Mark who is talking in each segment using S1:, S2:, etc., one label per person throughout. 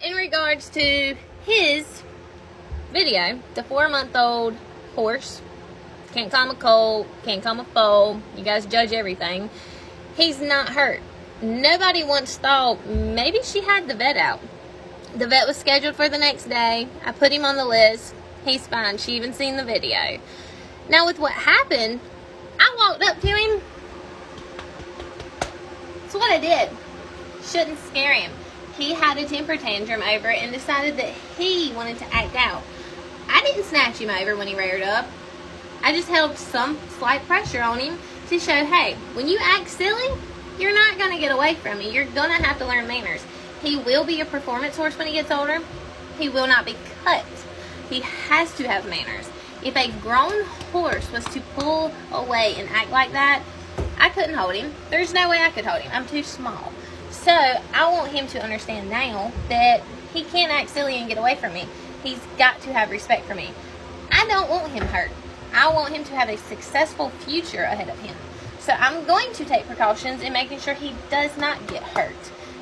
S1: in regards to his video, the 4-month-old horse, can't calm a cold, can't calm a foal, you guys judge everything. He's not hurt. Nobody once thought maybe she had the vet out. The vet was scheduled for the next day. I put him on the list. He's fine. She even seen the video. Now with what happened, I walked up to him. That's what I did. Shouldn't scare him. He had a temper tantrum over it and decided that he wanted to act out. I didn't snatch him over when he reared up. I just held some slight pressure on him to show, hey, when you act silly, you're not going to get away from me. You're going to have to learn manners. He will be a performance horse when he gets older. He will not be cut. He has to have manners. If a grown horse was to pull away and act like that, I couldn't hold him. There's no way I could hold him. I'm too small. So I want him to understand now that he can't act silly and get away from me. He's got to have respect for me. I don't want him hurt. I want him to have a successful future ahead of him. So I'm going to take precautions in making sure he does not get hurt.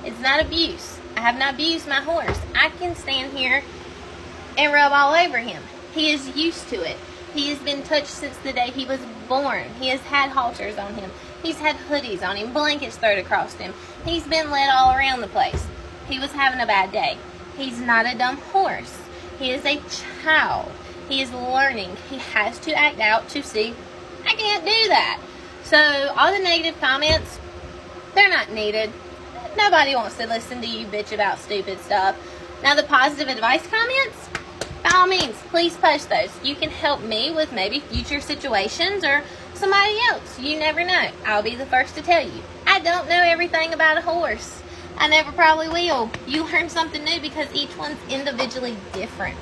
S1: It's not abuse. I have not abused my horse. I can stand here and rub all over him. He is used to it. He has been touched since the day he was born. He has had halters on him. He's had hoodies on him, blankets thrown across him. He's been led all around the place. He was having a bad day. He's not a dumb horse. He is a child. He is learning. He has to act out to see, I can't do that. So all the negative comments, they're not needed. Nobody wants to listen to you bitch about stupid stuff. Now the positive advice comments, by all means, please post those. You can help me with maybe future situations or somebody else. You never know. I'll be the first to tell you. I don't know everything about a horse. I never probably will. You learn something new because each one's individually different.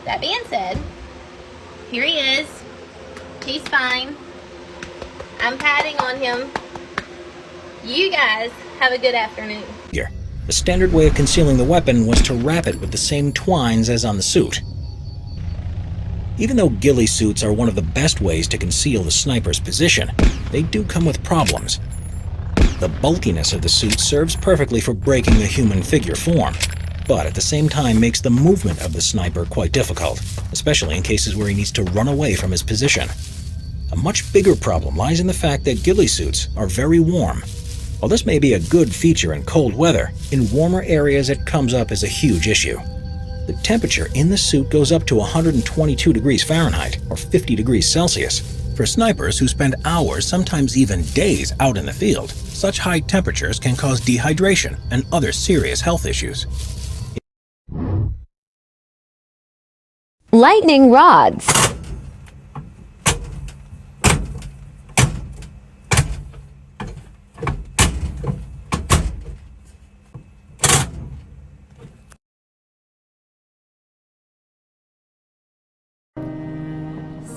S1: That being said, here he is. He's fine. I'm patting on him. You guys have a good afternoon.
S2: Here, the standard way of concealing the weapon was to wrap it with the same twines as on the suit. Even though ghillie suits are one of the best ways to conceal the sniper's position, they do come with problems. The bulkiness of the suit serves perfectly for breaking the human figure form, but at the same time makes the movement of the sniper quite difficult, especially in cases where he needs to run away from his position. A much bigger problem lies in the fact that ghillie suits are very warm. While this may be a good feature in cold weather, in warmer areas it comes up as a huge issue. The temperature in the suit goes up to 122 degrees Fahrenheit or 50 degrees Celsius. For snipers who spend hours, sometimes even days, out in the field, such high temperatures can cause dehydration and other serious health issues.
S3: Lightning rods.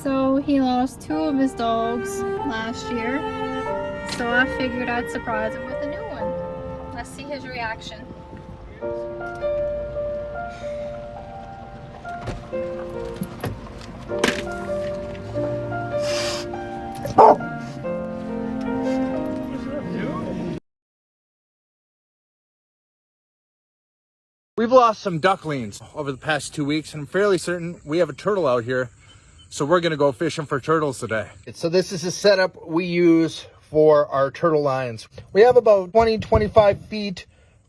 S4: So he lost 2 of his dogs last year, so I figured I'd surprise him with a new one. Let's see his reaction.
S5: We've lost some ducklings over the past 2 weeks, and I'm fairly certain we have a turtle out here. So we're gonna go fishing for turtles today. So this is the setup we use for our turtle lines. We have about 20-25 feet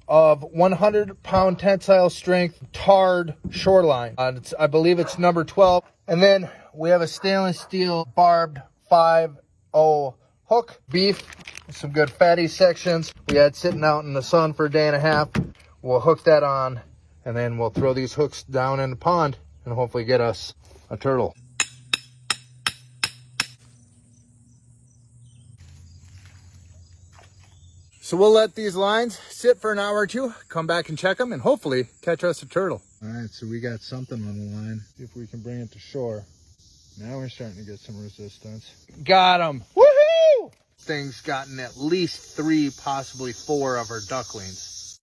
S5: of 100-pound tensile strength tarred shoreline. I believe it's number 12. And then we have a stainless steel barbed 5/0 hook. Beef, some good fatty sections. We had sitting out in the sun for a day and a half. We'll hook that on, and then we'll throw these hooks down in the pond and hopefully get us a turtle. So we'll let these lines sit for an hour or two, come back and check them, and hopefully catch us a turtle. All right, so we got something on the line. See if we can bring it to shore. Now we're starting to get some resistance. Got him! Woohoo! Thing's gotten at least 3, possibly 4 of our ducklings.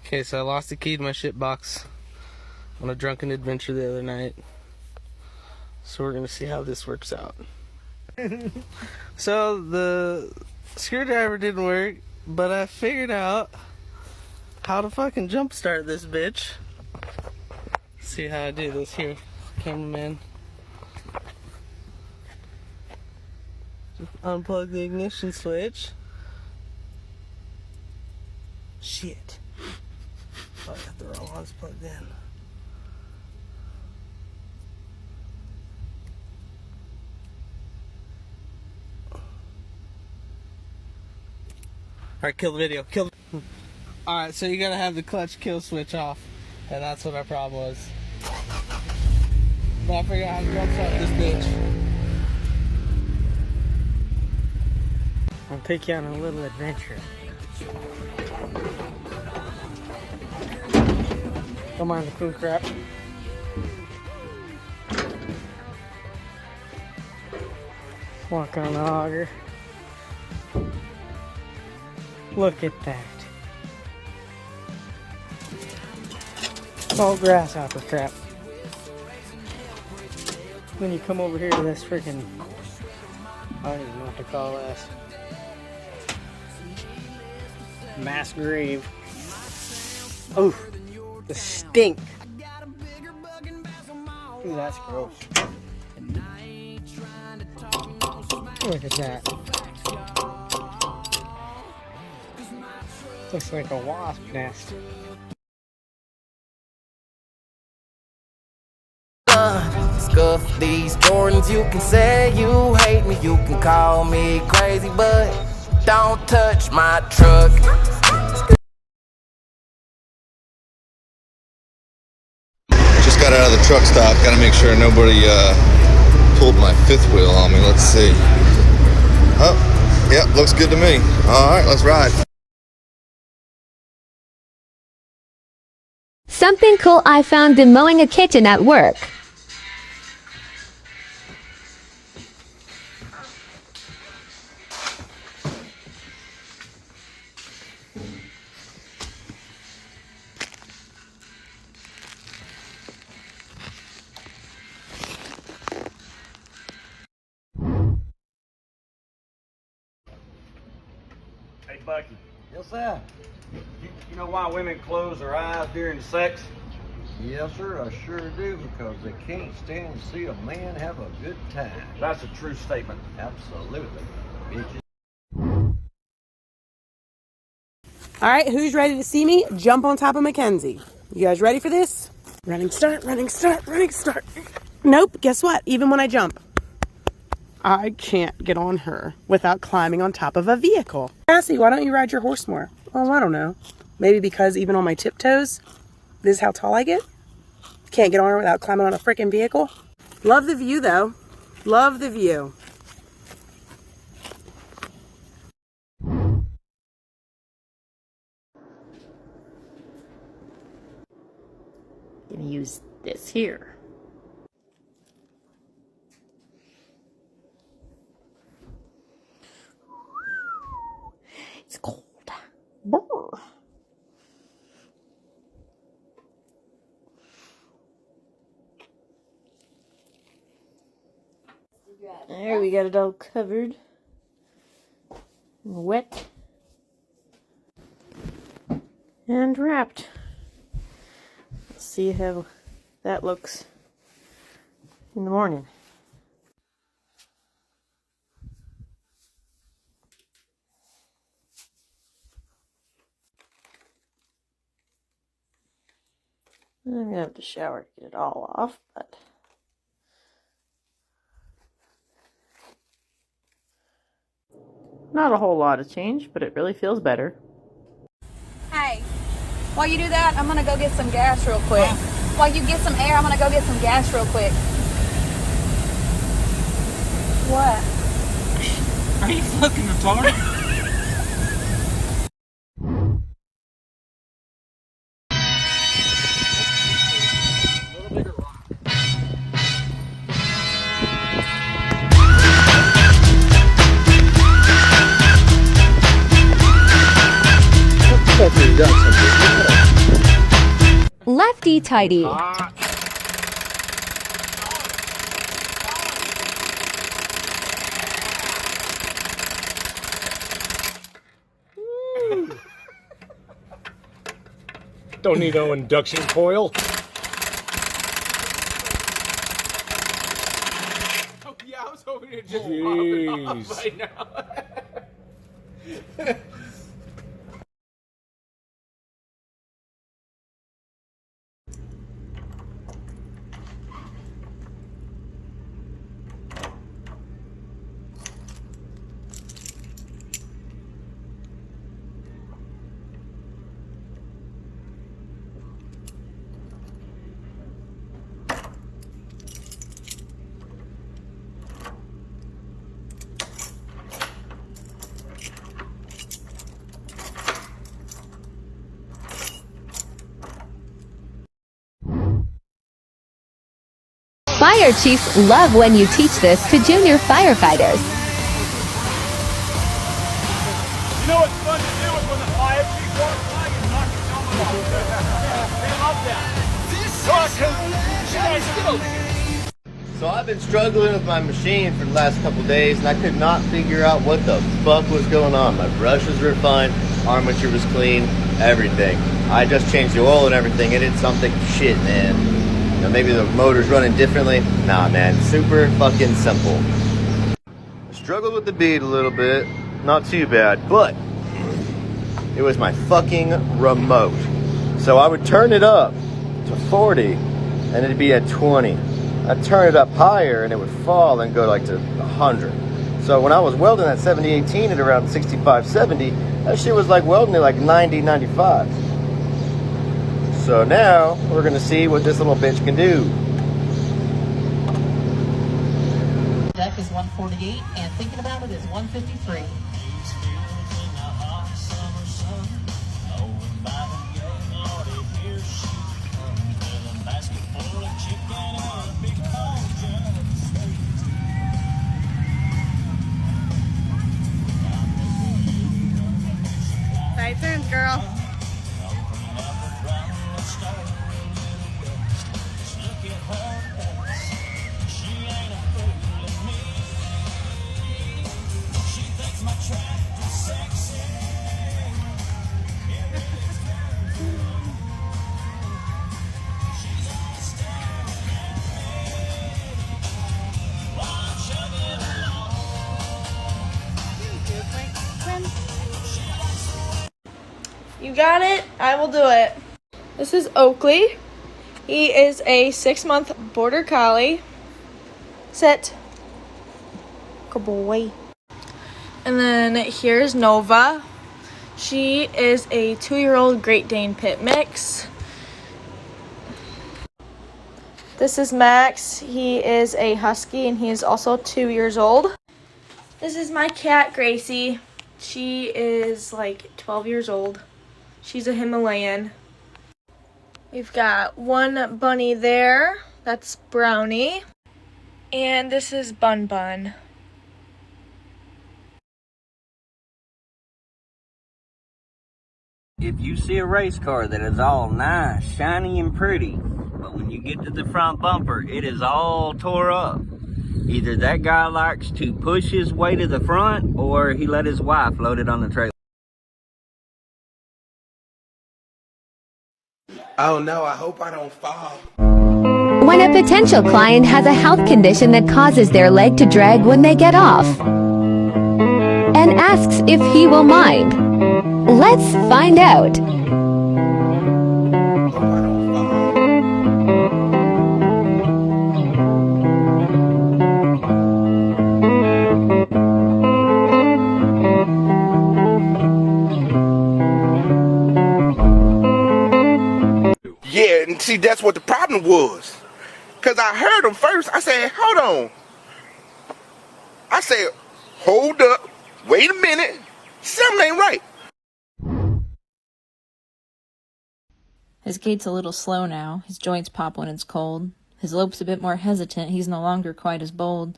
S6: Okay, so I lost the key to my ship box on a drunken adventure the other night. So we're gonna see how this works out. So the screwdriver didn't work, but I figured out how to fucking jumpstart this bitch. See how I do this here, cameraman. Just unplug the ignition switch. Shit. Oh, I got the wrong ones plugged in. Alright, kill the video. Kill. Alright, so you gotta have the clutch kill switch off. And that's what our problem was. But I figured out how to jumpstart this bitch. I'll take you on a little adventure. Don't mind the crew crap. Walking on the auger. Look at that. All grasshopper crap. Then you come over here to this freaking, I don't even know what to call this. Mass grave. Oh, the stink. Ooh, that's gross. Look at that. Looks like a wasp nest.
S3: Scuff these Jordans, you can say you hate me, you can call me crazy, but don't touch my truck.
S7: Just got out of the truck stop, gotta make sure nobody pulled my fifth wheel on me. Let's see. Oh, yep, looks good to me. Alright, let's ride.
S8: Something cool I found demoing a kitchen at work.
S9: Hey, Bucky. Yes, sir. You know why women close their eyes during sex?
S10: Yes, sir, I sure do, because they can't stand to see a man have a good time.
S9: That's a true statement.
S10: Absolutely, bitches.
S11: All right, who's ready to see me jump on top of Mackenzie? You guys ready for this? Running start, running start, running start. Nope, guess what? Even when I jump, I can't get on her without climbing on top of a vehicle. Cassie, why don't you ride your horse more? Oh, I don't know. Maybe because even on my tiptoes, this is how tall I get? Can't get on her without climbing on a freaking vehicle? Love the view, though. Love the view.
S12: Gonna use this here. It's cold. Brr. There, we got it all covered. Wet. And wrapped. Let's see how that looks in the morning. I'm gonna have to shower to get it all off, but not a whole lot has changed, but it really feels better.
S4: Hey, while you do that, I'm gonna go get some gas real quick. While you get some air, I'm gonna go get some gas real quick. What?
S6: Are you fucking retarded?
S8: Lefty tighty.
S13: Don't need no induction coil.
S6: Oh, yeah, I was hoping to just pop it off right now.
S8: Fire chiefs love when you teach this to junior firefighters.
S9: You know what's fun to do is when the fire chief walks by and knocks someone off. They love that.
S14: So I've been struggling with my machine for the last couple days, and I could not figure out what the fuck was going on. My brushes were fine, armature was clean, everything. I just changed the oil and everything, and it's something shit, man. You know, maybe the motor's running differently. Nah, man, super fucking simple. I struggled with the bead a little bit, not too bad, but it was my fucking remote. So I would turn it up to 40, and it'd be at 20. I'd turn it up higher, and it would fall and go like to 100. So when I was welding that 7018 at around 65, 70, that shit was like welding at like 90, 95. So now we're gonna see what this little bitch can do.
S15: Deck is 148, and thinking about it is 153.
S11: Tight turns, girl.
S16: You got it? I will do it. This is Oakley. He is a 6-month border collie. Sit. Good boy. And then here's Nova. She is a 2-year-old Great Dane Pit mix. This is Max. He is a husky and he is also 2 years old. This is my cat, Gracie. She is like 12 years old. She's a Himalayan. We've got one bunny there. That's Brownie. And this is Bun Bun.
S17: If you see a race car that is all nice, shiny, and pretty, but when you get to the front bumper, it is all tore up. Either that guy likes to push his way to the front, or he let his wife load it on the trailer.
S18: Oh no, I hope I don't fall.
S8: When a potential client has a health condition that causes their leg to drag when they get off, and asks if he will mind, let's find out.
S18: Yeah, and see, that's what the problem was. Because I heard him first. I said, hold on. I said, hold up. Wait a minute. Something ain't right.
S19: His gait's a little slow now. His joints pop when it's cold. His lope's a bit more hesitant. He's no longer quite as bold.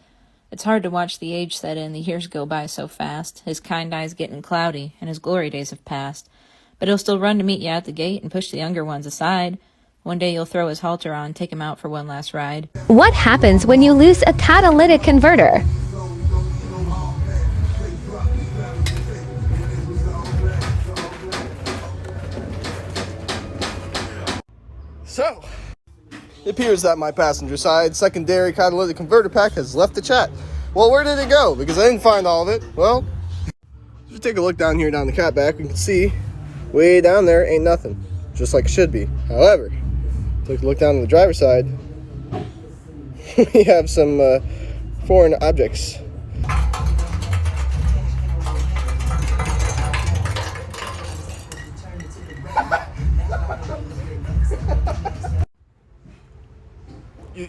S19: It's hard to watch the age set in. The years go by so fast. His kind eyes getting cloudy, and his glory days have passed. But he'll still run to meet you at the gate and push the younger ones aside. One day you'll throw his halter on, take him out for one last ride.
S8: What happens when you lose a catalytic converter?
S20: So, it appears that my passenger side secondary catalytic converter pack has left the chat. Well, where did it go? Because I didn't find all of it. Well, just take a look down here down the catback. You can see way down there ain't nothing, just like it should be. However, take a look down on the driver's side. We have some foreign objects.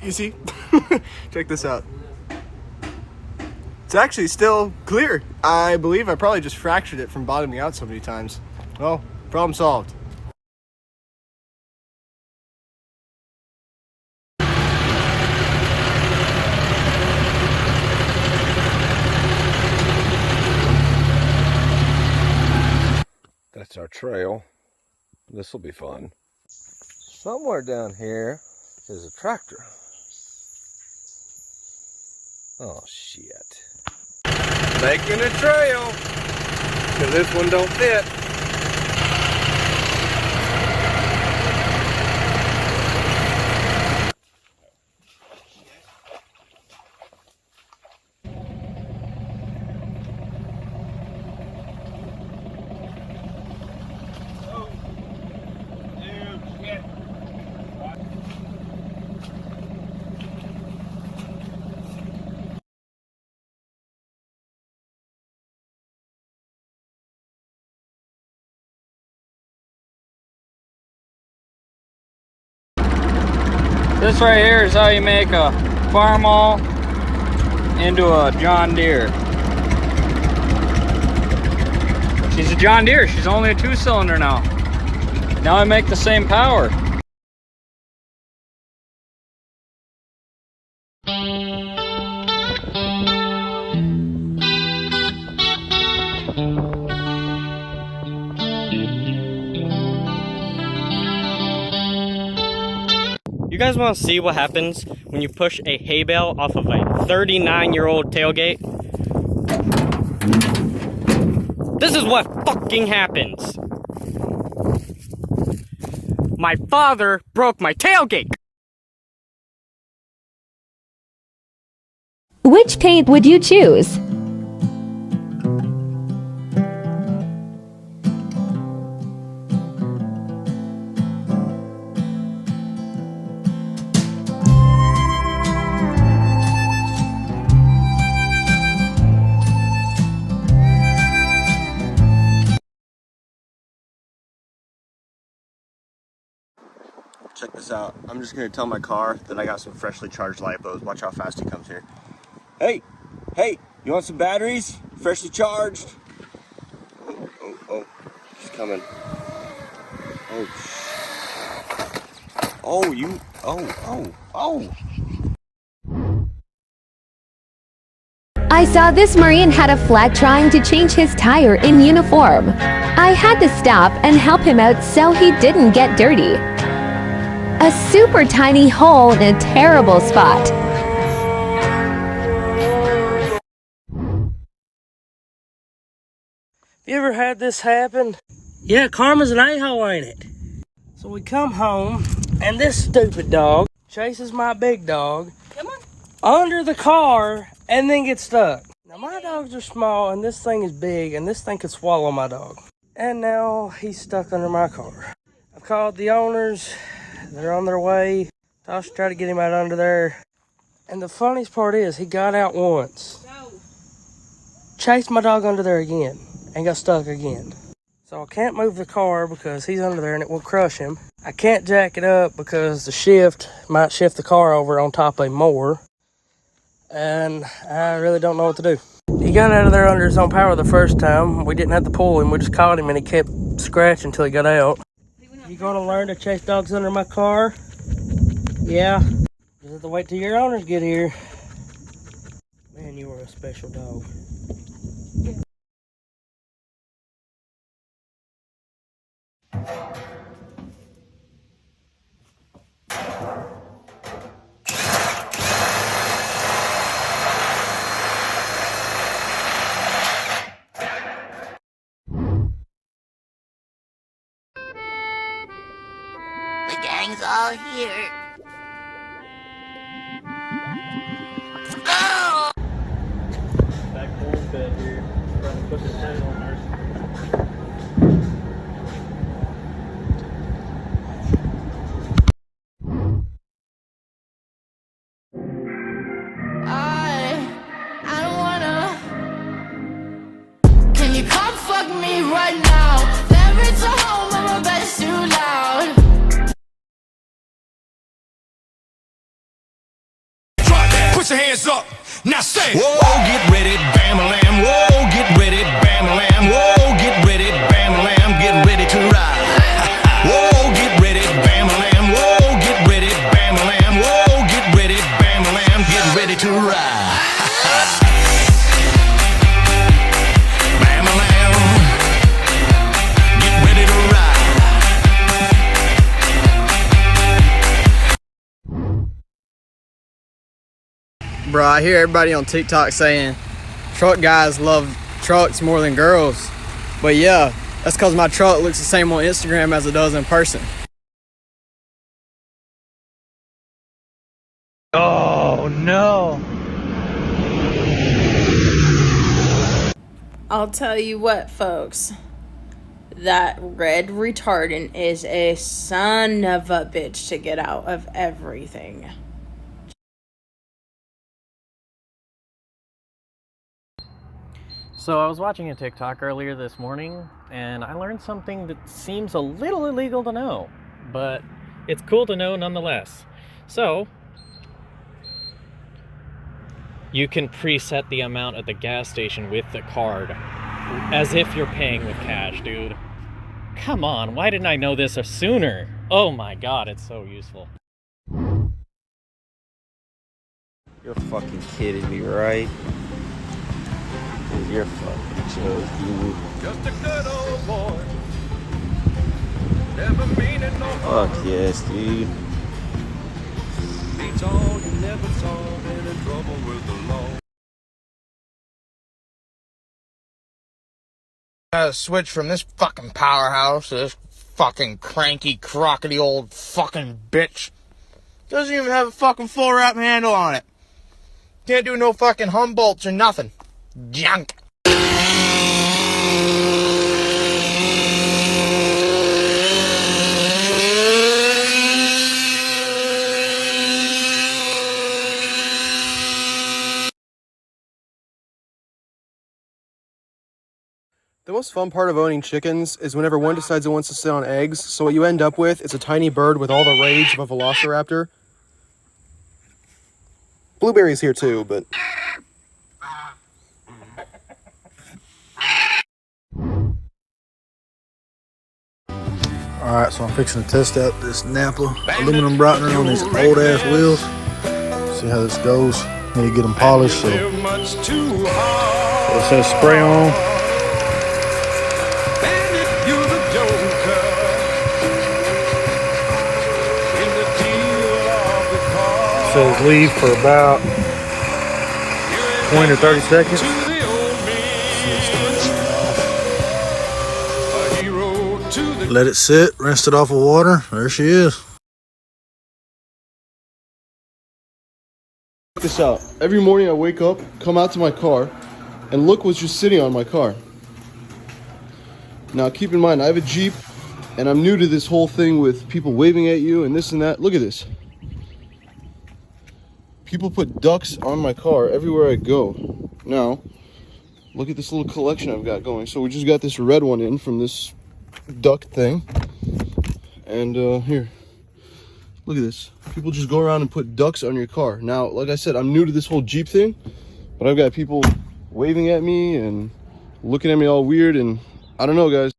S20: You see? Check this out. It's actually still clear. I believe I probably just fractured it from bottoming out so many times. Well, problem solved.
S7: That's our trail. This will be fun. Somewhere down here is a tractor. Oh, shit. Making a trail, because this one don't fit.
S21: This right here is how you make a Farmall into a John Deere. She's a John Deere, she's only a 2-cylinder now. Now I make the same power.
S22: You guys want to see what happens when you push a hay bale off of a 39-year-old tailgate? This is what fucking happens. My father broke my tailgate.
S8: Which paint would you choose?
S14: Check this out. I'm just gonna tell my car that I got some freshly charged lipos. Watch how fast he comes here. Hey, you want some batteries? Freshly charged. Oh, he's coming. Oh.
S8: I saw this Marine had a flag trying to change his tire in uniform. I had to stop and help him out so he didn't get dirty. A super tiny hole in a terrible spot.
S6: You ever had this happen? Yeah, Karma's an a-hole, ain't it? So we come home, and this stupid dog chases my big dog under the car and then gets stuck. Now, my dogs are small, and this thing is big, and this thing could swallow my dog. And now he's stuck under my car. I've called the owners. They're on their way. Tosh tried to get him out under there. And the funniest part is, he got out once, chased my dog under there again, and got stuck again. So I can't move the car because he's under there and it will crush him. I can't jack it up because the shift might shift the car over on top of a mower. And I really don't know what to do. He got out of there under his own power the first time. We didn't have to pull him. We just caught him and he kept scratching until he got out. You gonna learn to chase dogs under my car? Yeah. Just have to wait till your owners get here. Man, you are a special dog.
S3: The gang everything's all here.
S22: Back home bed here, trying to put the tent on there.
S3: I don't wanna. Can you come fuck me right now? There is a home, but my bed's too loud.
S1: Drop that, put your hands up, now say. Whoa, get ready, bam-a-lam. Whoa, get ready, bam-a-lam. Whoa, get ready, bam-a-lam. Get ready to ride. Whoa, get ready, bam-a-lam. Whoa, get ready, bam-a-lam. Whoa, get ready, bam-a-lam. Get ready to ride. Bam-a-lam. Get ready to ride.
S2: Bro, I hear everybody on TikTok saying truck guys love trucks more than girls. But yeah, that's because my truck looks the same on Instagram as it does in person.
S6: Oh no.
S16: I'll tell you what, folks. That red retardant is a son of a bitch to get out of everything.
S22: So I was watching a TikTok earlier this morning, and I learned something that seems a little illegal to know, but it's cool to know nonetheless. So, you can preset the amount at the gas station with the card, as if you're paying with cash, dude. Come on, why didn't I know this sooner? Oh my god, it's so useful.
S17: You're fucking kidding me, right? Dude, you're fucking joking.
S1: Just a good old boy. Never meaning no harm.
S17: Fuck yes, dude.
S1: Beats all you never saw. Been in trouble with the law.
S5: Switch from this fucking powerhouse to this fucking cranky, crockety old fucking bitch. Doesn't even have a fucking full wrap handle on it. Can't do no fucking Humboldts or nothing. Junk.
S20: The most fun part of owning chickens is whenever one decides it wants to sit on eggs, so what you end up with is a tiny bird with all the rage of a velociraptor. Blueberry's here too, but...
S5: Alright, so I'm fixing to test out this Napa aluminum brightener on these old ass wheels. See how this goes. Need to get them polished, so it says spray on. It says leave for about 20 or 30 seconds. Let it sit, rinse it off with water. There she is.
S20: Check this out. Every morning I wake up, come out to my car, and look what's just sitting on my car. Now keep in mind, I have a Jeep, and I'm new to this whole thing with people waving at you and this and that. Look at this. People put ducks on my car everywhere I go. Now, look at this little collection I've got going. So we just got this red one in from this duck thing. And here, look at this. People just go around and put ducks on your car. Now, like I said, I'm new to this whole Jeep thing, but I've got people waving at me and looking at me all weird, and I don't know, guys.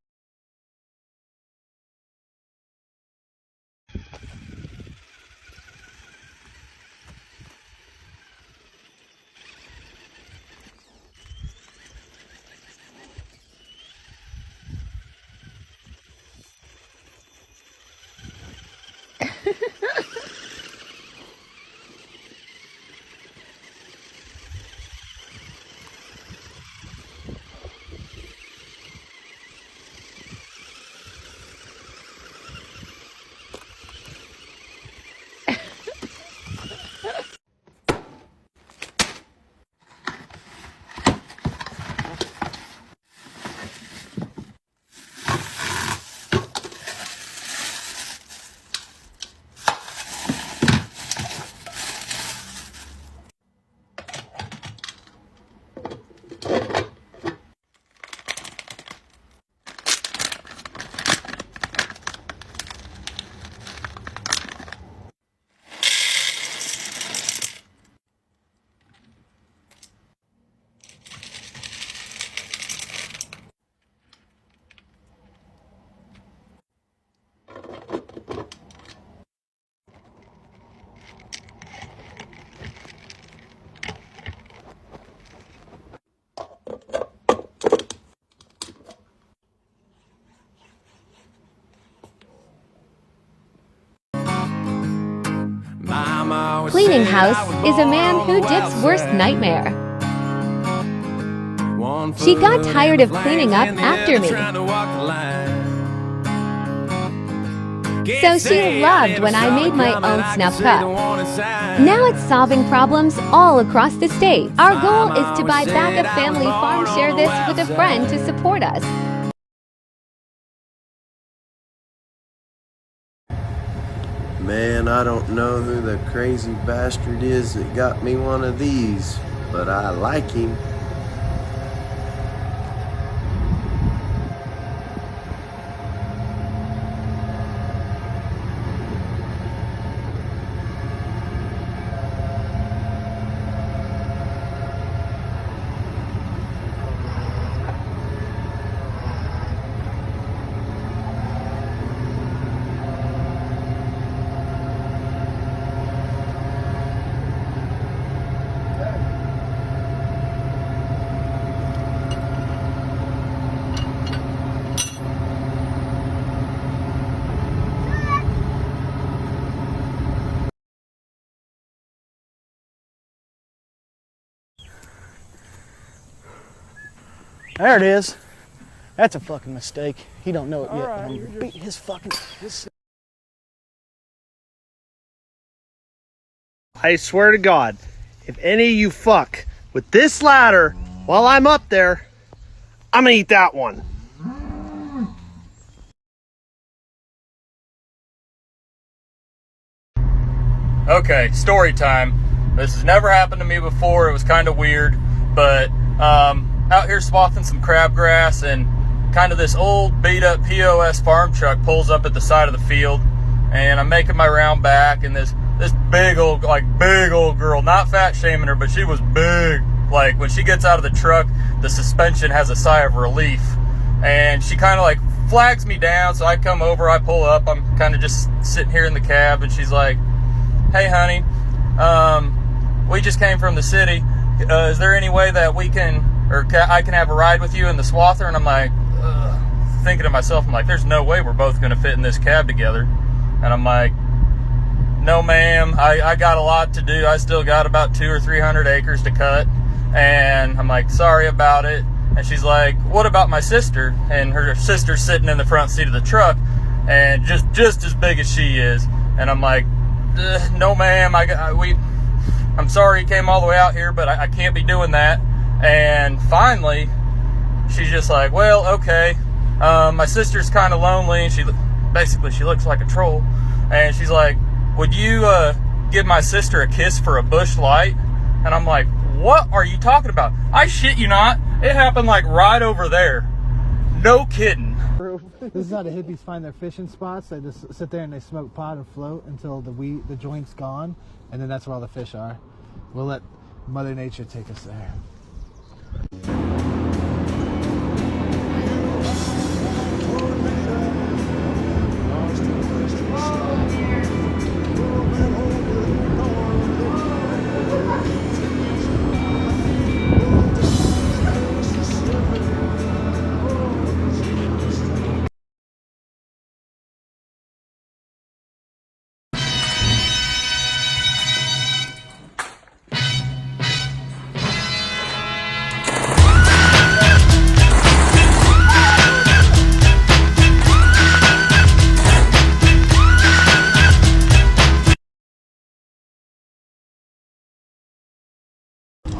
S8: Cleaning house is a man who dip's worst nightmare. She got tired of cleaning up after me. So she loved when I made my own snuff cup. Now it's solving problems all across the state. Our goal is to buy back a family farm, share this with a friend to support us.
S10: Man, I don't know who the crazy bastard is that got me one of these, but I like him.
S2: There it is. That's a fucking mistake. He don't know it yet. But I'm gonna beat his fucking. I swear to God, if any of you fuck with this ladder while I'm up there, I'm gonna eat that one.
S21: Okay, story time. This has never happened to me before. It was kind of weird, but out here swathing some crabgrass, and kind of this old beat up POS farm truck pulls up at the side of the field, and I'm making my round back, and this big old girl, not fat shaming her, but she was big. Like, when she gets out of the truck, the suspension has a sigh of relief, and she kind of like flags me down. So I come over, I pull up, I'm kind of just sitting here in the cab, and she's like, "Hey honey, we just came from the city. Is there any way that we can, or I can have a ride with you in the swather?" And I'm like, thinking to myself, I'm like, there's no way we're both gonna fit in this cab together. And I'm like, no ma'am, I got a lot to do. I still got about 200 or 300 acres to cut. And I'm like, sorry about it. And she's like, what about my sister? And her sister's sitting in the front seat of the truck, and just as big as she is. And I'm like, no ma'am, I'm sorry you came all the way out here, but I can't be doing that. And finally, she's just like, well, okay. My sister's kind of lonely, and she looks like a troll. And she's like, would you give my sister a kiss for a bush light? And I'm like, what are you talking about? I shit you not. It happened like right over there. No kidding.
S12: This is how the hippies find their fishing spots. They just sit there and they smoke pot and float until the joint's gone, and then that's where all the fish are. We'll let Mother Nature take us there.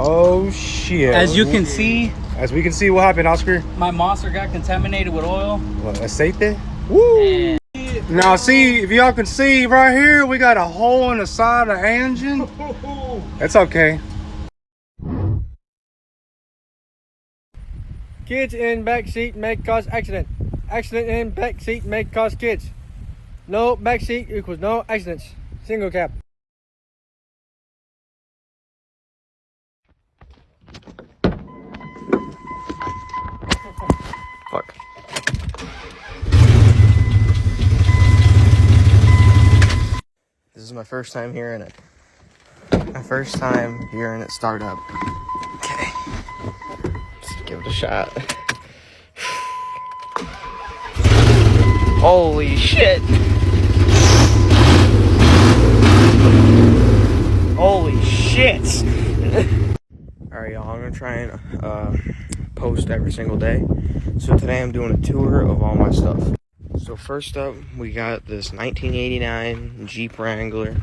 S23: Oh shit.
S21: As you can see,
S23: As we can see, what happened, Oscar?
S21: my monster got contaminated with oil.
S23: What, aceite? Woo! Now see, if y'all can see right here, we got a hole in the side of the engine. That's okay.
S2: Kids in back seat may cause accident. Accident in back seat may cause kids. No back seat equals no accidents. Single cap.
S23: Fuck.
S2: This is my first time hearing it. My first time hearing it start up. Okay. Let's give it a shot. Holy shit.
S4: to try and post every single day. So today I'm doing a tour of all my stuff. So first up, we got this 1989 Jeep Wrangler.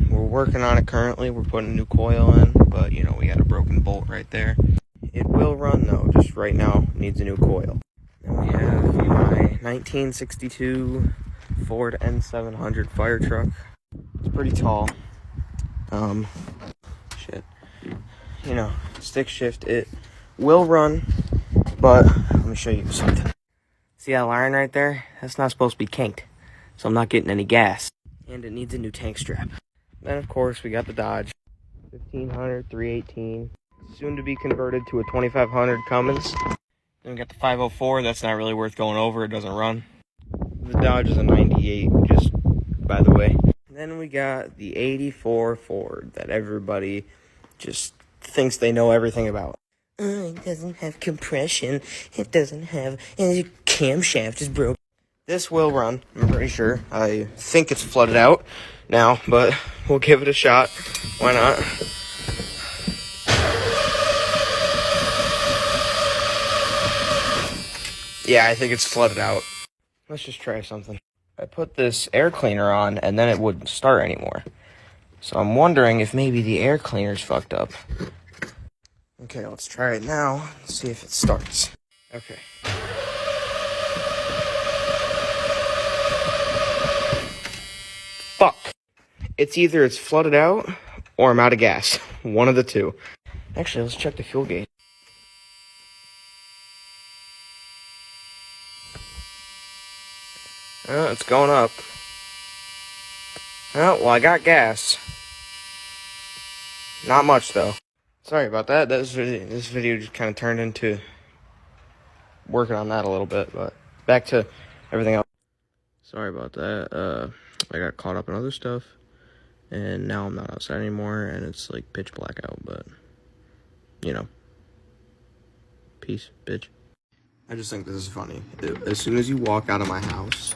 S4: We're working on it currently. We're putting a new coil in, but you know, we got a broken bolt right there. It will run though, just right now needs a new coil. Then we have my 1962 Ford N700 fire truck. It's pretty tall. Shit. You know, stick shift. It will run, but let me show you something. See that line right there? That's not supposed to be kinked, so I'm not getting any gas. And it needs a new tank strap. Then, of course, we got the Dodge 1500 318, soon to be converted to a 2500 Cummins. Then we got the 504. That's not really worth going over. It doesn't run. The Dodge is a 98, just by the way. And then we got the 84 Ford that everybody just thinks they know everything about. It doesn't have compression. It doesn't have... And the camshaft is broke. This will run, I'm pretty sure. I think it's flooded out now, but we'll give it a shot. Why not? Yeah, I think it's flooded out. Let's just try something. I put this air cleaner on, and then it wouldn't start anymore. So I'm wondering if maybe the air cleaner's fucked up. Okay, let's try it now. See if it starts. Okay. Fuck. It's either it's flooded out, or I'm out of gas. One of the two. Actually, let's check the fuel gauge. It's going up. Oh, well, I got gas. Not much, though. Sorry about that. This video just kind of turned into working on that a little bit, but back to everything else. Sorry about that. I got caught up in other stuff, and now I'm not outside anymore, and it's like pitch black out, but, you know. Peace, bitch. I just think this is funny. As soon as you walk out of my house,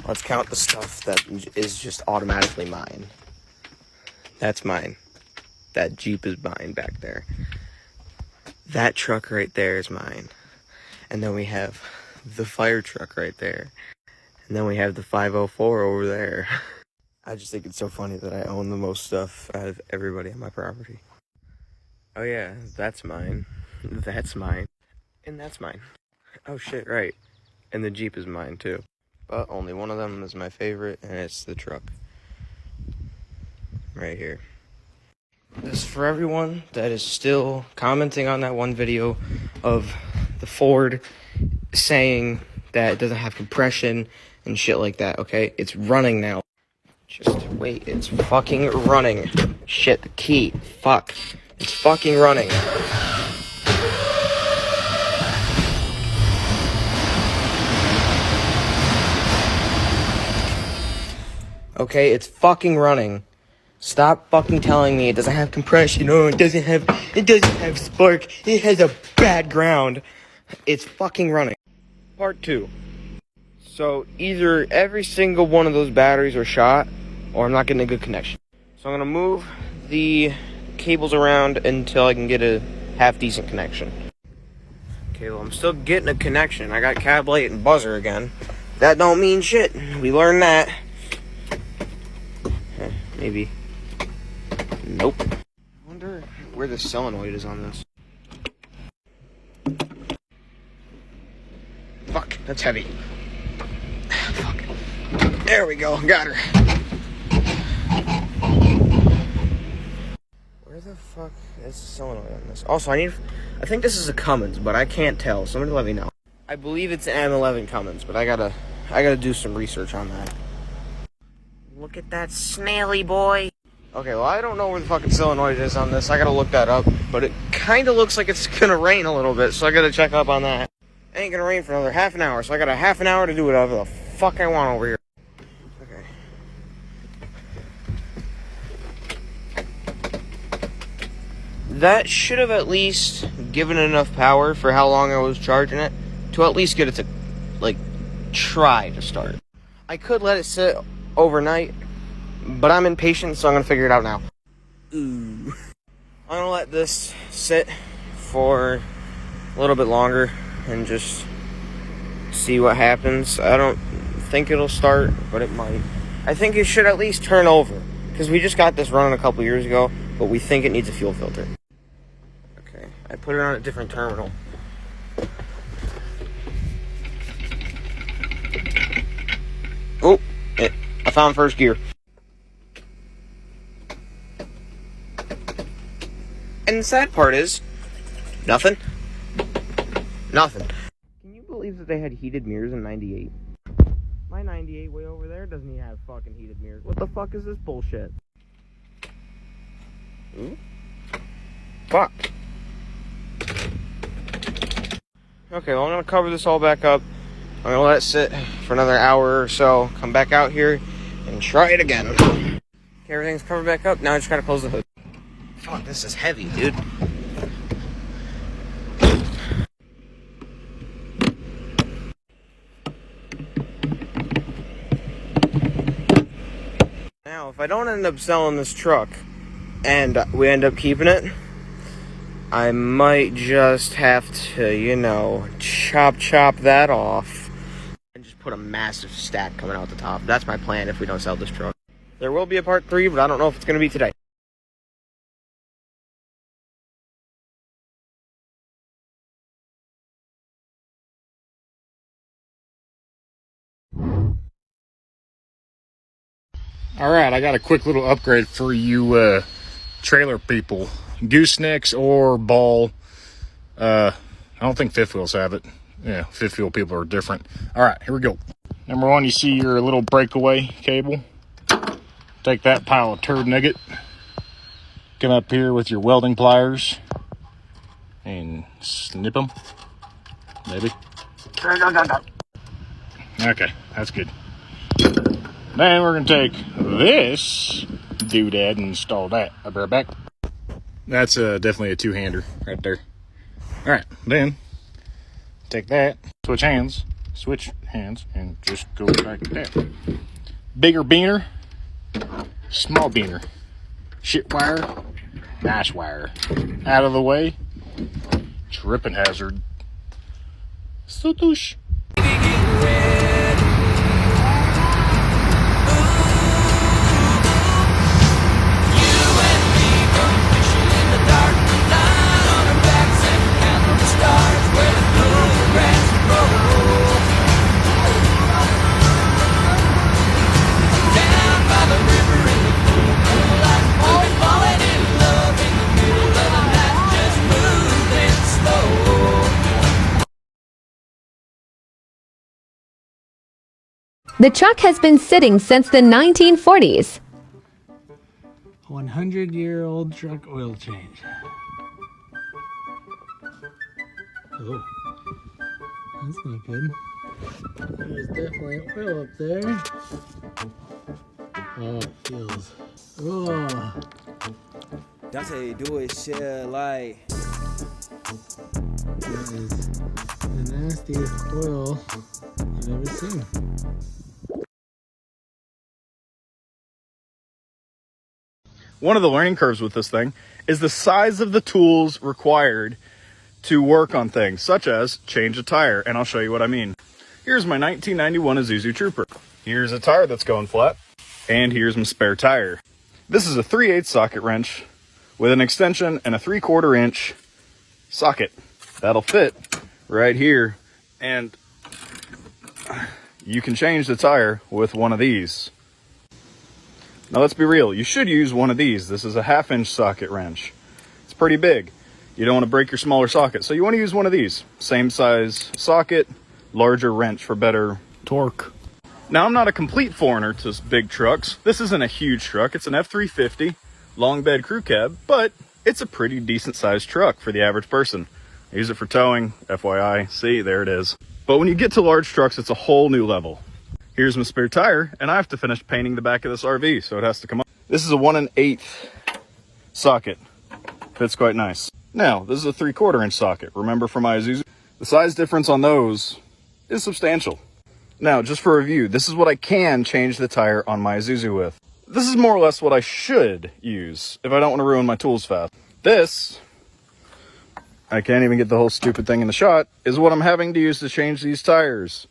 S4: let's count the stuff that is just automatically mine. That's mine. That Jeep is mine back there. That truck right there is mine. And then we have the fire truck right there. And then we have the 504 over there. I just think it's so funny that I own the most stuff out of everybody on my property. Oh yeah, that's mine. That's mine. And that's mine. Oh shit, right. And the Jeep is mine too. But only one of them is my favorite, and it's the truck. Right here. This is for everyone that is still commenting on that one video of the Ford saying that it doesn't have compression and shit like that, okay? It's running now. Just wait, it's fucking running. Shit, the key. Fuck. It's fucking running. Okay, it's fucking running. Stop fucking telling me it doesn't have compression. Oh, it doesn't have spark. It has a bad ground. It's fucking running. Part 2. So either every single one of those batteries are shot, or I'm not getting a good connection. So I'm gonna move the cables around until I can get a half decent connection. Okay, well I'm still getting a connection. I got cab light and buzzer again. That don't mean shit. We learned that. Maybe. Nope. I wonder where the solenoid is on this. Fuck, that's heavy. Fuck. There we go, got her. Where the fuck is the solenoid on this? Also, I think this is a Cummins, but I can't tell. Somebody let me know. I believe it's an M11 Cummins, but I gotta do some research on that. Look at that snaily boy. Okay, well, I don't know where the fucking solenoid is on this. I gotta look that up. But it kind of looks like it's gonna rain a little bit, so I gotta check up on that. It ain't gonna rain for another half an hour, so I got a half an hour to do whatever the fuck I want over here. Okay. That should have at least given enough power for how long I was charging it to at least get it to, like, try to start. I could let it sit overnight, but I'm impatient, so I'm gonna figure it out now. Ooh. I'm gonna let this sit for a little bit longer and just see what happens. I don't think it'll start, but it might. I think it should at least turn over, because we just got this running a couple years ago, but we think it needs a fuel filter. Okay, I put it on a different terminal. Oh, I found first gear. And the sad part is, nothing. Nothing. Can you believe that they had heated mirrors in 98? My 98 way over there doesn't even have fucking heated mirrors. What the fuck is this bullshit? Ooh. Fuck. Okay, well, I'm gonna cover this all back up. I'm gonna let it sit for another hour or so. Come back out here and try it again. Okay, everything's covered back up. Now I just gotta close the hood. Fuck, this is heavy, dude. Now, if I don't end up selling this truck and we end up keeping it, I might just have to, you know, chop that off and just put a massive stack coming out the top. That's my plan if we don't sell this truck. There will be a part 3, but I don't know if it's going to be today.
S23: All right, I got a quick little upgrade for you trailer people. Goosenecks or ball. I don't think fifth wheels have it. Yeah, fifth wheel people are different. All right, here we go. Number 1, you see your little breakaway cable. Take that pile of turd nugget. Come up here with your welding pliers and snip them. Maybe. Okay, that's good. Then we're going to take this doodad and install that. I'll be right back. That's definitely a two-hander right there. All right, then take that, switch hands, and just go like that. Bigger beaner, small beaner, shit wire, nice wire. Out of the way, tripping hazard. Sutush.
S8: The truck has been sitting since the 1940s.
S12: 100-year-old truck oil change. Oh, that's not good. There's definitely oil up there. Oh, it feels. Oh.
S9: Dante, do it, share, like.
S12: That is the nastiest oil I've ever seen.
S23: One of the learning curves with this thing is the size of the tools required to work on things, such as change a tire, and I'll show you what I mean. Here's my 1991 Isuzu Trooper. Here's a tire that's going flat, and here's my spare tire. This is a 3/8 socket wrench with an extension and a 3/4 inch socket. That'll fit right here, and you can change the tire with one of these. Now let's be real, you should use one of these. This is a 1/2 inch socket wrench. It's pretty big. You don't want to break your smaller socket, so you want to use one of these. Same size socket, larger wrench for better torque. Now I'm not a complete foreigner to big trucks. This isn't a huge truck, it's an F350 long bed crew cab, but it's a pretty decent sized truck for the average person. I use it for towing, FYI, see, there it is. But when you get to large trucks, it's a whole new level. Here's my spare tire, and I have to finish painting the back of this RV, so it has to come up. This is a 1 1/8 socket. Fits quite nice. Now, this is a 3/4 inch socket. Remember from my Isuzu? The size difference on those is substantial. Now, just for review, this is what I can change the tire on my Isuzu with. This is more or less what I should use if I don't want to ruin my tools fast. This, I can't even get the whole stupid thing in the shot, is what I'm having to use to change these tires.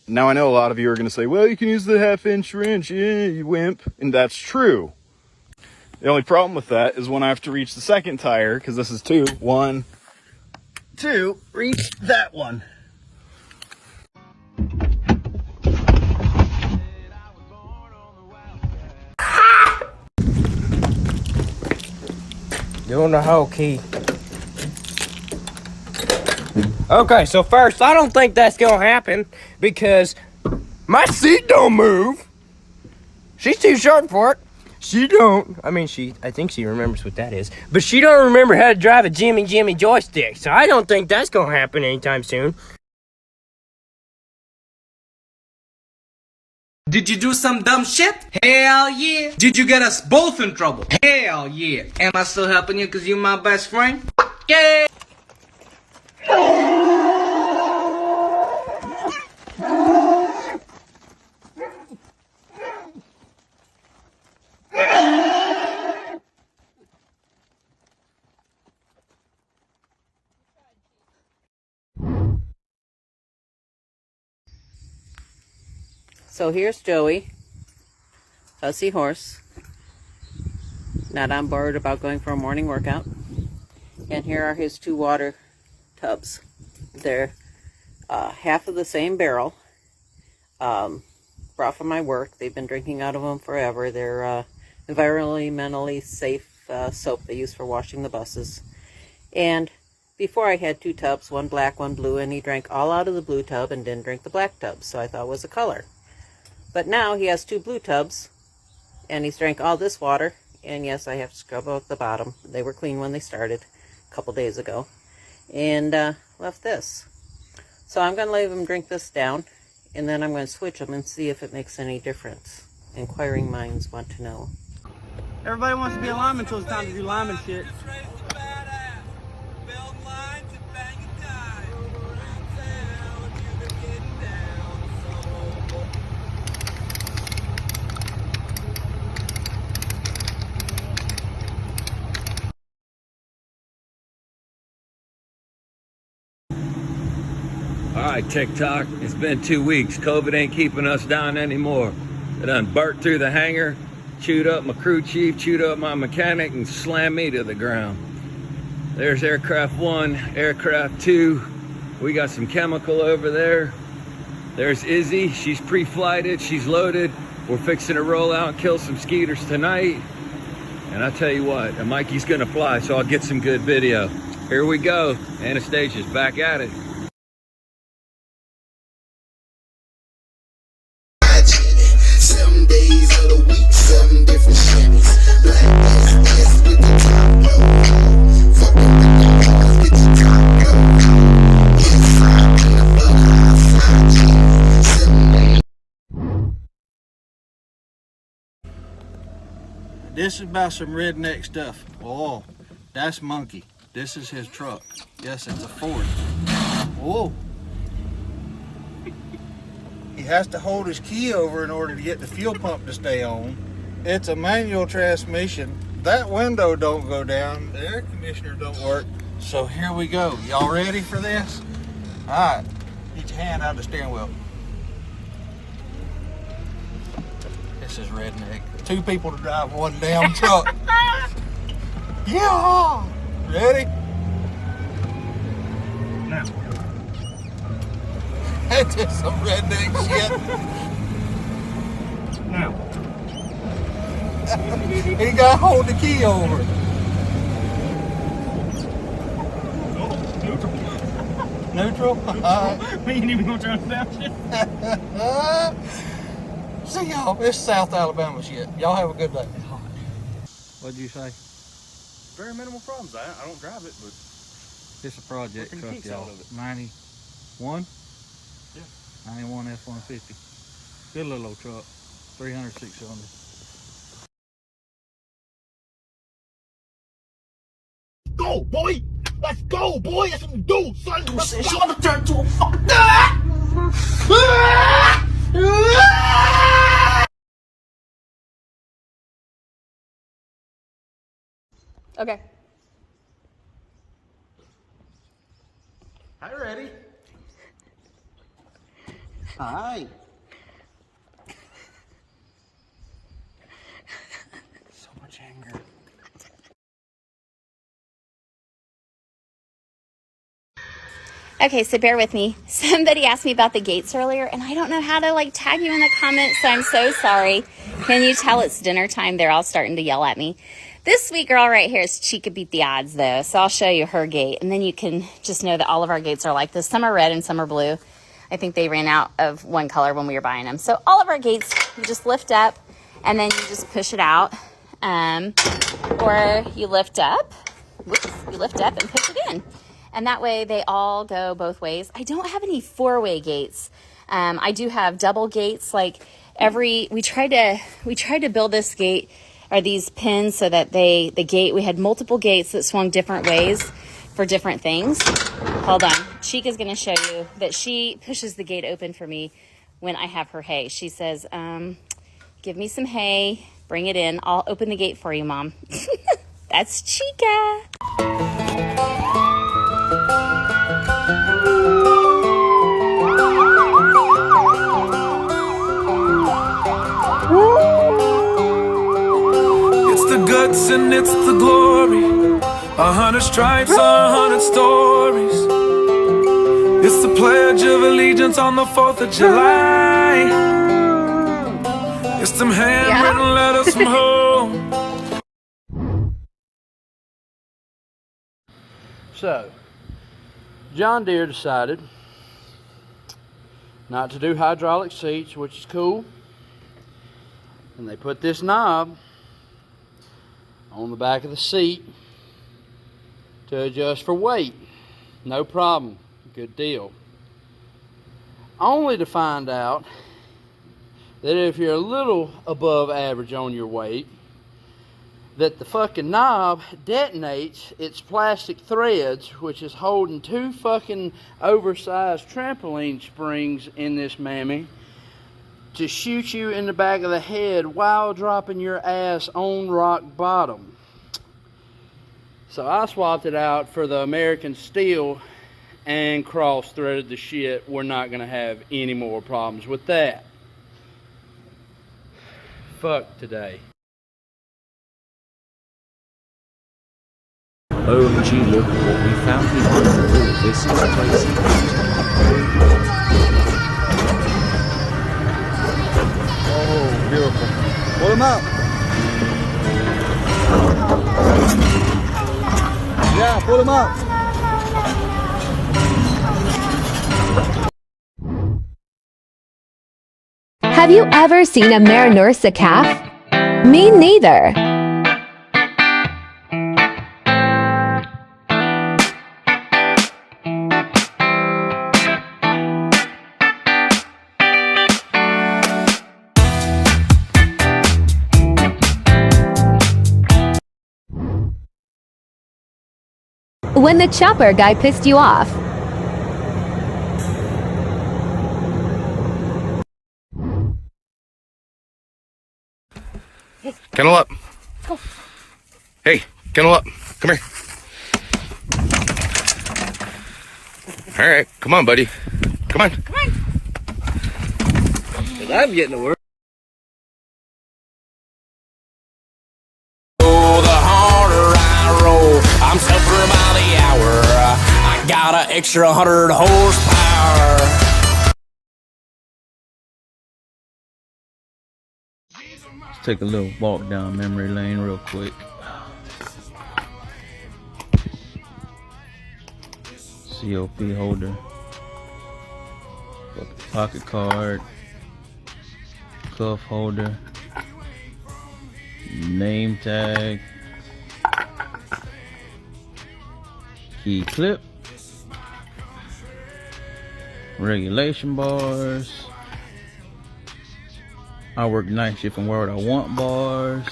S23: Now I know a lot of you are going to say, well, you can use the 1/2-inch wrench, yeah, you wimp. And that's true. The only problem with that is when I have to reach the second tire, because this is 2, 1, 2, reach that one.
S6: Doing the whole key. Okay, so first, I don't think that's gonna happen because my seat don't move. She's too short for it. She don't. I mean, I think she remembers what that is, but she don't remember how to drive a Jimmy joystick. So I don't think that's gonna happen anytime soon.
S11: Did you do some dumb shit? Hell yeah. Did you get us both in trouble? Hell yeah. Am I still helping you because you're my best friend? Yeah.
S13: So here's Joey, hussy horse, not on board about going for a morning workout. And here are his 2 water tubs. They're half of the same barrel, brought from my work. They've been drinking out of them forever. They're environmentally safe soap they use for washing the buses. And before I had 2 tubs, one black, one blue, and he drank all out of the blue tub and didn't drink the black tub, so I thought it was a color. But now he has 2 blue tubs, and he's drank all this water, and yes, I have to scrub out the bottom. They were clean when they started a couple days ago, and left this. So I'm going to leave him drink this down, and then I'm going to switch them and see if it makes any difference. Inquiring minds want to know.
S2: Everybody wants to be a lineman until it's time to do lineman shit.
S15: All right, TikTok, it's been 2 weeks. COVID ain't keeping us down anymore. I done burnt through the hangar, chewed up my crew chief, chewed up my mechanic, and slammed me to the ground. There's aircraft 1, aircraft 2. We got some chemical over there. There's Izzy, she's pre-flighted, she's loaded. We're fixing to roll out and kill some skeeters tonight. And I tell you what, Mikey's gonna fly, so I'll get some good video. Here we go, Anastasia's back at it.
S2: This is about some redneck stuff. Oh, that's Monkey. This is his truck. Yes, it's a Ford. Oh. He has to hold his key over in order to get the fuel pump to stay on. It's a manual transmission. That window don't go down. The air conditioner don't work. So here we go. Y'all ready for this? All right. Get your hand out of the steering wheel. This is redneck. 2 people to drive one damn truck. Yeah! Ready? Now. That's just some redneck shit. Now. He got to hold the key over. Neutral? We ain't even gonna turn it down shit. See y'all, it's South Alabama shit. Y'all have a good day. What'd you say?
S23: Very minimal problems. I don't drive it, but
S2: It's a project truck, y'all. 91?
S23: Yeah.
S2: 91 F-150. Good little old truck. 306 cylinder.
S1: Go, boy! Let's go, boy! That's what we do, son!
S11: Who says you wanna turn to a fuck?
S24: Okay.
S2: Hi, ready? Hi. So much anger.
S7: Okay, so bear with me. Somebody asked me about the gates earlier, and I don't know how to like tag you in the comments, so I'm so sorry. Can you tell it's dinner time? They're all starting to yell at me. This sweet girl right here is Chica beat the odds, though, so I'll show you her gate, and then you can just know that all of our gates are like this. Some are red and some are blue. I think they ran out of one color when we were buying them. So all of our gates, you just lift up, and then you just push it out, or you lift up. Whoops, you lift up and push it in. And that way they all go both ways. I don't have any four-way gates. I do have double gates. Like we tried to build this gate or these pins so that we had multiple gates that swung different ways for different things. Hold on. Chica's gonna show you that she pushes the gate open for me when I have her hay. She says, give me some hay, bring it in. I'll open the gate for you, Mom. That's Chica.
S1: It's the guts and it's the glory. 100 stripes, 100 stories. It's the Pledge of Allegiance on the 4th of July. It's them handwritten letters from home.
S18: So, John Deere decided not to do hydraulic seats, which is cool. And they put this knob on the back of the seat to adjust for weight. No problem. Good deal. Only to find out that if you're a little above average on your weight, that the fucking knob detonates its plastic threads, which is holding two fucking oversized trampoline springs in this mammy, to shoot you in the back of the head while dropping your ass on rock bottom. So I swapped it out for the American steel and cross-threaded the shit. We're not gonna have any more problems with that. Fuck today.
S19: OMG, look what we found here. This is crazy.
S2: Oh, beautiful. Pull them out. Yeah, pull them out.
S8: Have you ever seen a mare nurse a calf? Me neither. When the chopper guy pissed you off.
S24: Kennel up. Hey, kennel up. Come here. All right, come on, buddy. Come on.
S18: Come on. 'Cause I'm getting to work.
S1: Oh, the harder I roll, I'm tougher by the hour. I got an extra 100 horsepower.
S25: Let's take a little walk down memory lane real quick. COP holder, pocket card, cuff holder, name tag, key clip, regulation bars. I work night shift and wear what I want bars,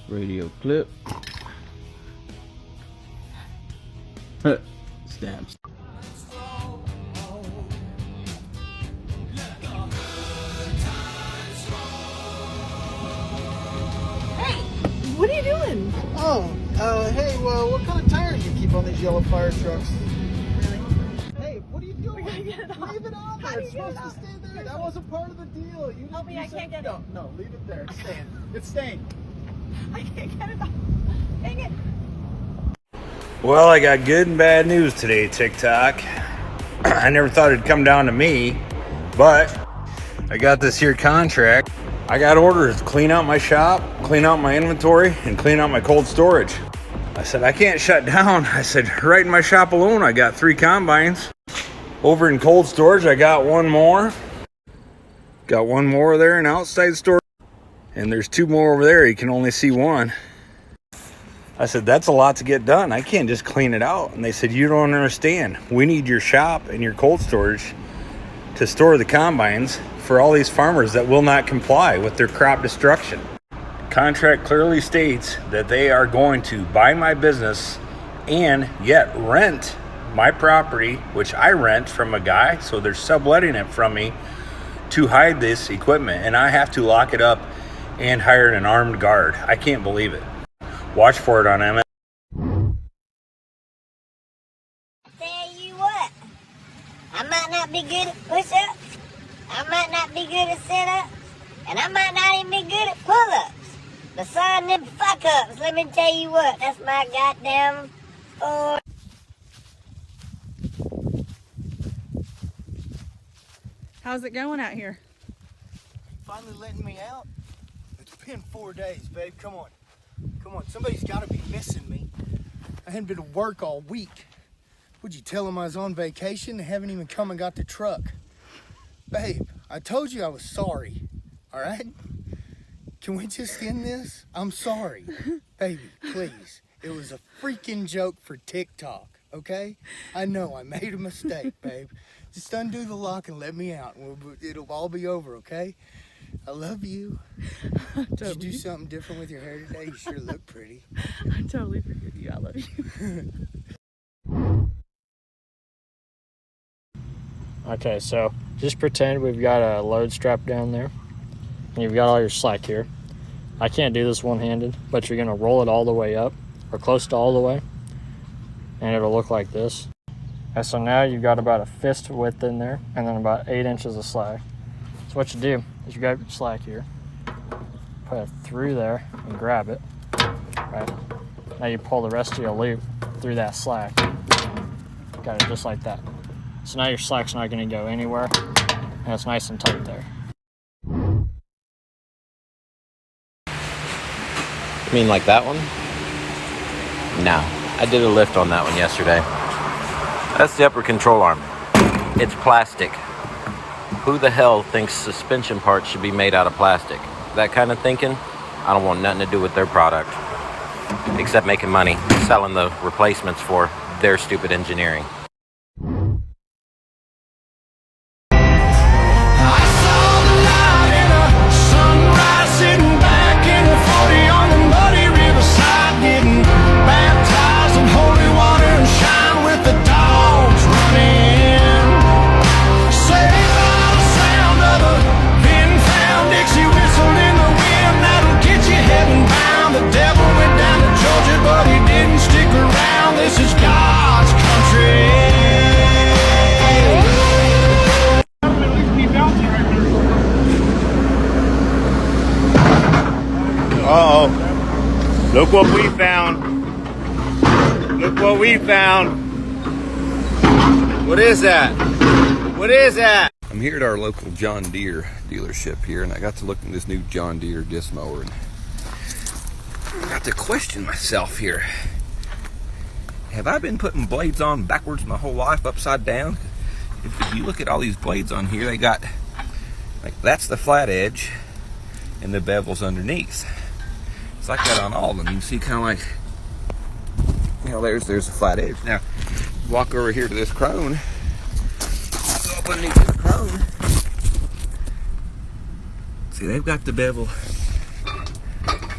S25: radio clip, stamps.
S12: Hey, what are you doing? Oh, hey, well, what kind of tires do you keep on these yellow fire trucks?
S20: It's supposed to stay there. That wasn't part of the deal. You
S3: Help me, I can't get it.
S20: No, leave it there. It's staying. It's staying.
S3: I can't get it off. Dang it.
S14: Well, I got good and bad news today, TikTok. I never thought it'd come down to me, but I got this here contract. I got orders to clean out my shop, clean out my inventory, and clean out my cold storage. I said, I can't shut down. I said, right in my shop alone, I got 3 combines. Over in cold storage, I got 1 more. Got 1 more there in outside storage. And there's 2 more over there. You can only see 1. I said, that's a lot to get done. I can't just clean it out. And they said, you don't understand. We need your shop and your cold storage to store the combines for all these farmers that will not comply with their crop destruction. Contract clearly states that they are going to buy my business and yet rent my property, which I rent from a guy, so they're subletting it from me to hide this equipment, and I have to lock it up and hire an armed guard. I can't believe it. Watch for it on MS.
S16: Tell you what, I might not be good at push-ups, I might not be good at sit-ups, and I might not even be good at pull-ups. Besides them fuck-ups, let me tell you what, that's my goddamn for.
S3: How's it going out here?
S20: Finally letting me out. It's been 4 days, babe. Come on. Come on. Somebody's got to be missing me. I hadn't been to work all week. Would you tell them I was on vacation? They haven't even come and got the truck. Babe, I told you I was sorry. All right? Can we just end this? I'm sorry. Baby, please. It was a freaking joke for TikTok, okay? I know I made a mistake, babe. Just undo the lock and let me out. It'll all be over, okay? I love you. Did you do something different with your hair today? You sure look pretty.
S3: I totally forgive you. I love you.
S17: Okay, so just pretend we've got a load strap down there. And you've got all your slack here. I can't do this one-handed, but you're gonna roll it all the way up, or close to all the way, and it'll look like this. And so now you've got about a fist width in there, and then about 8 inches of slack. So what you do is you grab your slack here, put it through there, and grab it, right? Now you pull the rest of your loop through that slack. Got it just like that. So now your slack's not gonna go anywhere, and it's nice and tight there.
S22: You mean like that one? No, I did a lift on that one yesterday. That's the upper control arm. It's plastic. Who the hell thinks suspension parts should be made out of plastic? That kind of thinking, I don't want nothing to do with their product. Except making money, selling the replacements for their stupid engineering.
S23: Uh-oh. Look what we found. Look what we found. What is that? What is that?
S26: I'm here at our local John Deere dealership here, and I got to look at this new John Deere disc mower, and I got to question myself here. Have I been putting blades on backwards my whole life, upside down? If you look at all these blades on here, they got, like, that's the flat edge, and the bevel's underneath. It's like that on all of them. You can see kind of like, you know, there's a flat edge. Now, walk over here to this crone. Go up underneath this crone. See, they've got the bevel.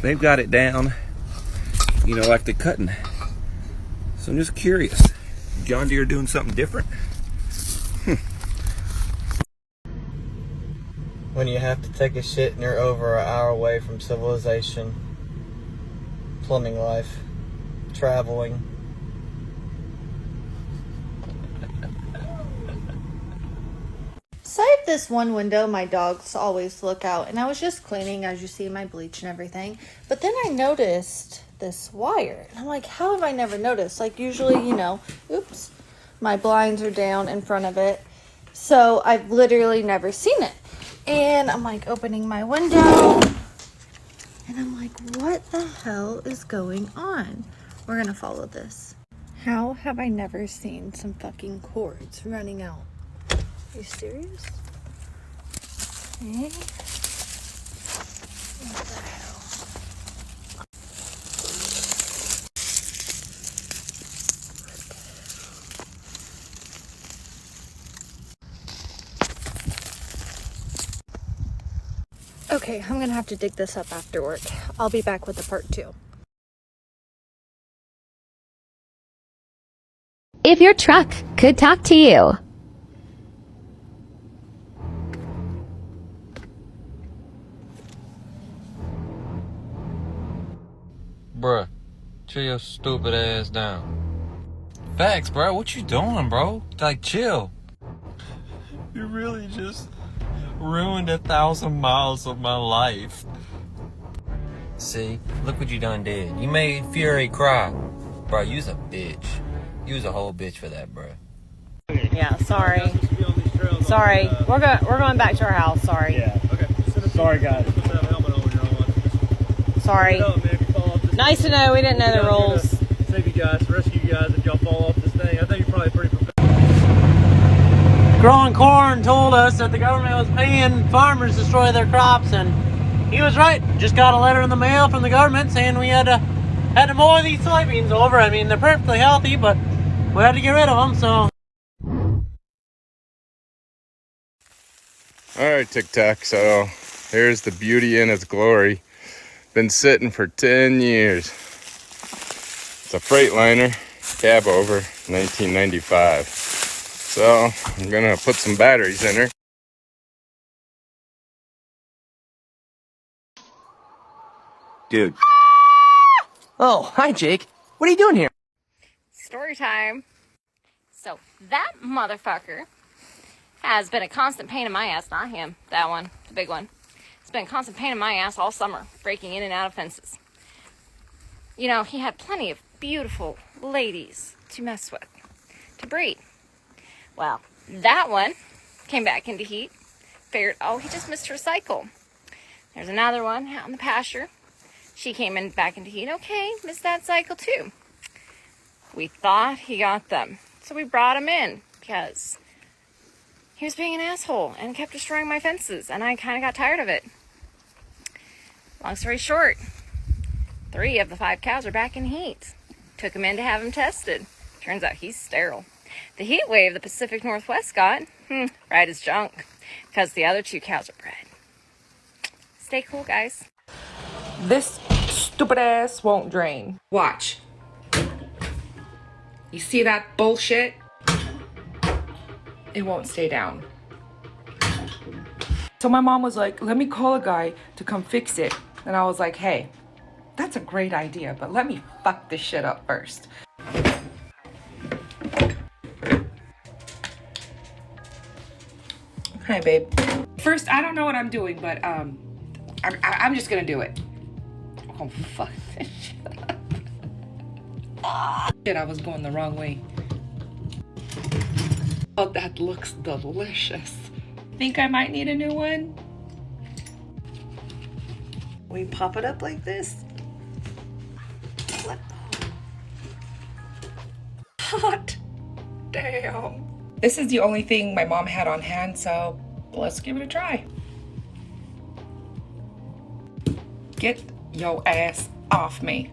S26: They've got it down, you know, like they're cutting. So I'm just curious. John Deere doing something different?
S4: When you have to take a shit and you're over an hour away from civilization, plumbing life, traveling.
S5: So I have this one window my dogs always look out, and I was just cleaning, as you see, my bleach and everything. But then I noticed this wire, and I'm like, how have I never noticed? Like, usually, you know, oops, my blinds are down in front of it. So I've literally never seen it. And I'm like opening my window, and I'm like, what the hell is going on? We're gonna follow this. How have I never seen some fucking cords running out? Are you serious? Okay. What the hell? Okay, I'm gonna have to dig this up after work. I'll be back with the part 2.
S8: If your truck could talk to you.
S6: Bruh, chill your stupid ass down. Facts, bro. What you doing, bro? Like, chill. You really just ruined 1,000 miles of my life. See, look what you done did. You made Fury cry. Bro, you's a bitch. You's a whole bitch for that, bro.
S9: Yeah, sorry. Sorry. We're going back to our house. Sorry.
S10: Yeah. Okay. Sorry, guys.
S9: Sorry. Nice to know. We didn't know the rules.
S10: Save you guys, rescue you guys if y'all fall off this thing. I think you're probably pretty prepared.
S13: Growing Corn told us that the government was paying farmers to destroy their crops, and he was right. Just got a letter in the mail from the government saying we had to mow these soybeans over. I mean, they're perfectly healthy, but we had to get rid of them, so.
S23: All right, Tic Tac. So here's the beauty in its glory. Been sitting for 10 years. It's a Freightliner cab over, 1995. So I'm gonna put some batteries in her.
S4: Dude. Oh, hi, Jake. What are you doing here?
S7: Story time. So that motherfucker has been a constant pain in my ass. Not him, that one, the big one. It's been a constant pain in my ass all summer, breaking in and out of fences. You know, he had plenty of beautiful ladies to mess with, to breed. Well, that one came back into heat. Figured, oh, he just missed her cycle. There's another one out in the pasture. She came back into heat. Okay, missed that cycle too. We thought he got them. So we brought him in because he was being an asshole and kept destroying my fences. And I kind of got tired of it. Long story short, 3 of the 5 cows are back in heat. Took him in to have him tested. Turns out he's sterile. The heat wave the Pacific Northwest got, right as junk. Because the other 2 cows are bred. Stay cool, guys.
S21: This stupid ass won't drain. Watch. You see that bullshit? It won't stay down. So my mom was like, let me call a guy to come fix it. And I was like, hey, that's a great idea, but let me fuck this shit up first. Hi, babe. First, I don't know what I'm doing, but I'm just gonna do it. Oh, fuck this shit up. Shit, I was going the wrong way. Oh, that looks delicious. Think I might need a new one? We pop it up like this. What? Hot damn. This is the only thing my mom had on hand, so let's give it a try. Get your ass off me.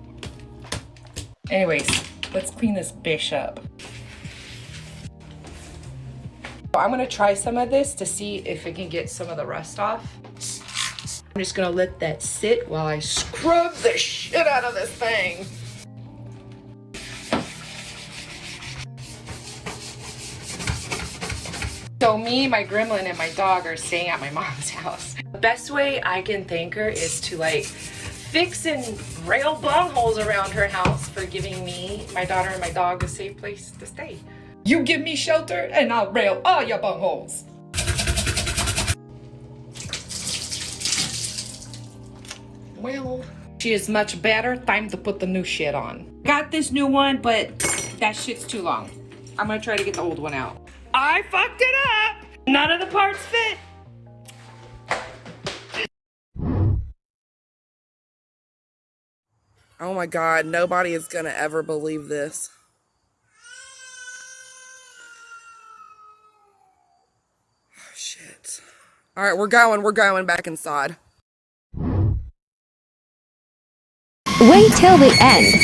S21: Anyways, let's clean this bitch up. I'm gonna try some of this to see if it can get some of the rust off. I'm just gonna let that sit while I scrub the shit out of this thing. So me, my gremlin, and my dog are staying at my mom's house. The best way I can thank her is to like fix and rail bungholes around her house for giving me, my daughter, and my dog a safe place to stay. You give me shelter and I'll rail all your bungholes. Well, she is much better. Time to put the new shit on. Got this new one, but that shit's too long. I'm gonna try to get the old one out. I fucked it up! None of the parts fit.
S2: Oh my God, nobody is gonna ever believe this. Oh, shit. All right, we're going back inside.
S8: Wait till the end.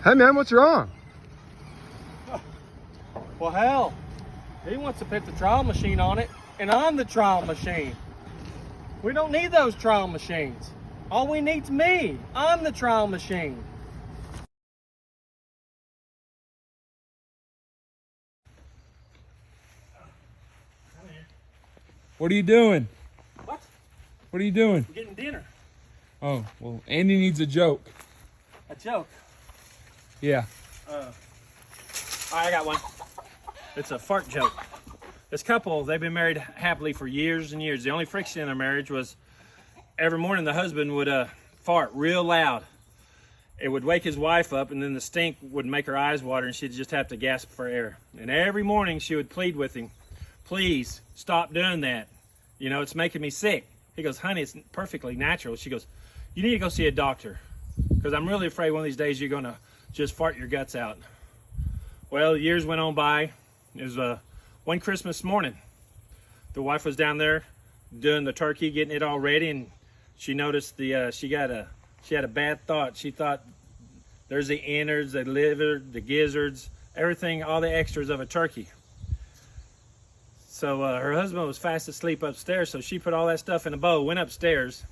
S20: Hey man, what's wrong?
S13: Well, hell, he wants to put the trial machine on it, and I'm the trial machine. We don't need those trial machines. All we need's me. I'm the trial machine.
S6: What are you doing?
S13: What?
S6: What are you doing?
S13: I'm getting dinner.
S6: Oh, well, Andy needs a joke.
S13: A joke?
S6: Yeah.
S13: I got one. It's a fart joke. This couple, they've been married happily for years and years. The only friction in their marriage was every morning the husband would fart real loud. It would wake his wife up, and then the stink would make her eyes water, and she'd just have to gasp for air. And every morning she would plead with him, please stop doing that. You know, it's making me sick. He goes, honey, it's perfectly natural. She goes, you need to go see a doctor, because I'm really afraid one of these days you're going to just fart your guts out. Well, years went on by. It was one Christmas morning. The wife was down there doing the turkey, getting it all ready, and she noticed she had a bad thought. She thought there's the innards, the liver, the gizzards, everything, all the extras of a turkey. So her husband was fast asleep upstairs, so she put all that stuff in a bowl, went upstairs,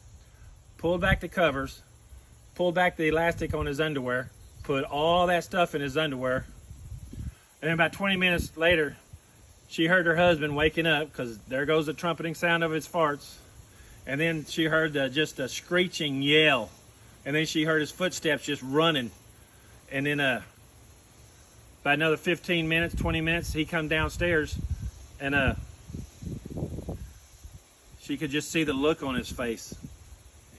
S13: pulled back the covers, pulled back the elastic on his underwear, put all that stuff in his underwear, and about 20 minutes later, she heard her husband waking up, because there goes the trumpeting sound of his farts, and then she heard just a screeching yell, and then she heard his footsteps just running, and then about another 15 minutes, 20 minutes, he come downstairs, and she could just see the look on his face,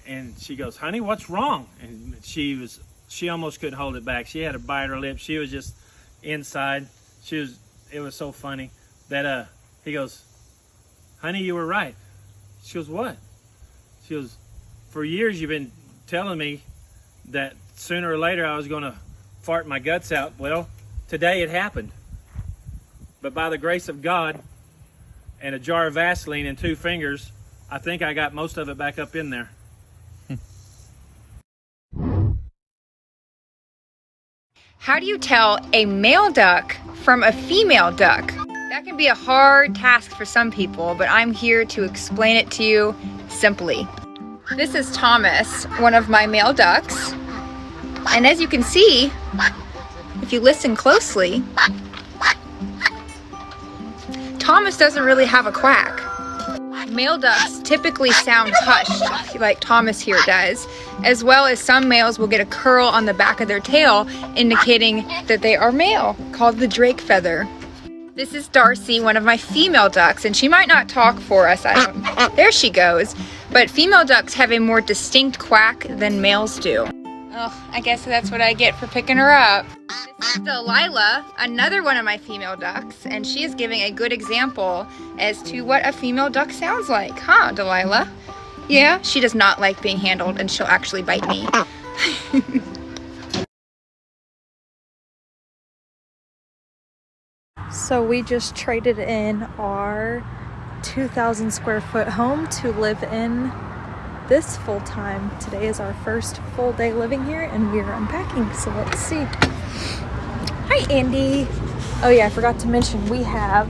S13: and she goes, honey, what's wrong? And she almost couldn't hold it back. She had to bite her lip. She was just inside. It was so funny that he goes, honey, you were right. She goes, what? She goes, for years you've been telling me that sooner or later I was going to fart my guts out. Well, today it happened. But by the grace of God and a jar of Vaseline and 2 fingers, I think I got most of it back up in there.
S11: How do you tell a male duck from a female duck? That can be a hard task for some people, but I'm here to explain it to you simply. This is Thomas, one of my male ducks. And as you can see, if you listen closely, Thomas doesn't really have a quack. Male ducks typically sound hushed, like Thomas here does, as well as some males will get a curl on the back of their tail, indicating that they are male, called the drake feather. This is Darcy, one of my female ducks, and she might not talk for us. There she goes. But female ducks have a more distinct quack than males do. Oh, I guess that's what I get for picking her up. This is Delilah, another one of my female ducks, and she is giving a good example as to what a female duck sounds like. Huh, Delilah? Yeah, she does not like being handled, and she'll actually bite me.
S5: So we just traded in our 2,000 square foot home to live in this full time. Today is our first full day living here and we are unpacking, so let's see. Hi Andy. Oh yeah, I forgot to mention we have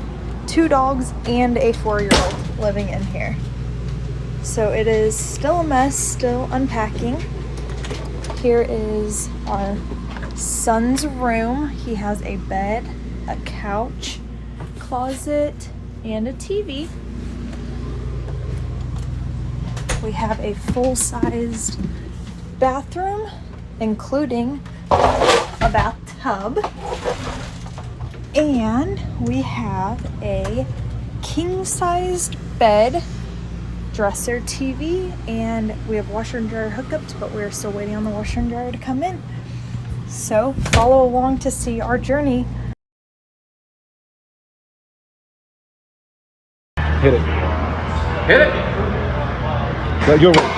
S5: 2 dogs and a 4-year-old living in here. So it is still a mess, still unpacking. Here is our son's room. He has a bed, a couch, closet, and a TV. We have a full-sized bathroom, including a bathtub. And we have a king-sized bed, dresser, TV, and we have washer and dryer hookups, but we're still waiting on the washer and dryer to come in. So follow along to see our journey.
S23: Hit it. Hit it. No, you're right.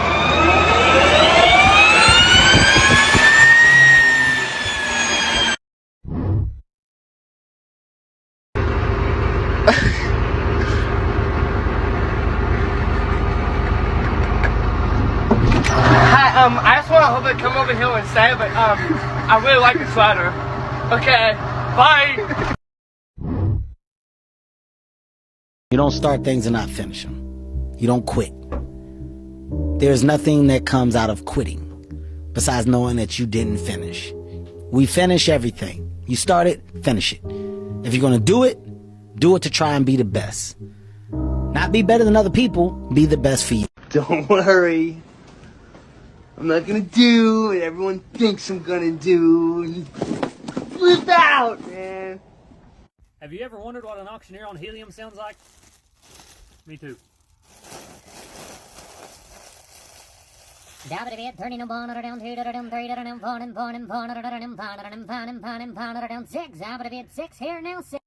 S1: Hi, I just want to hope I come over here and say, but I really like the sweater. Okay, bye.
S15: You don't start things and not finish them. You don't quit. There's nothing that comes out of quitting besides knowing that you didn't finish. We finish everything. You start it, finish it. If you're going to do it to try and be the best. Not be better than other people, be the best for you.
S18: Don't worry. I'm not gonna do what everyone thinks I'm gonna do. Flip out, man.
S13: Have you ever wondered what an auctioneer on helium sounds like? Me too.
S19: Turning them one down, 2 down, 3 down, 4 and 4 and 4 down, 5 and 5 and 5 and 5 and 6. 6 here now. 6.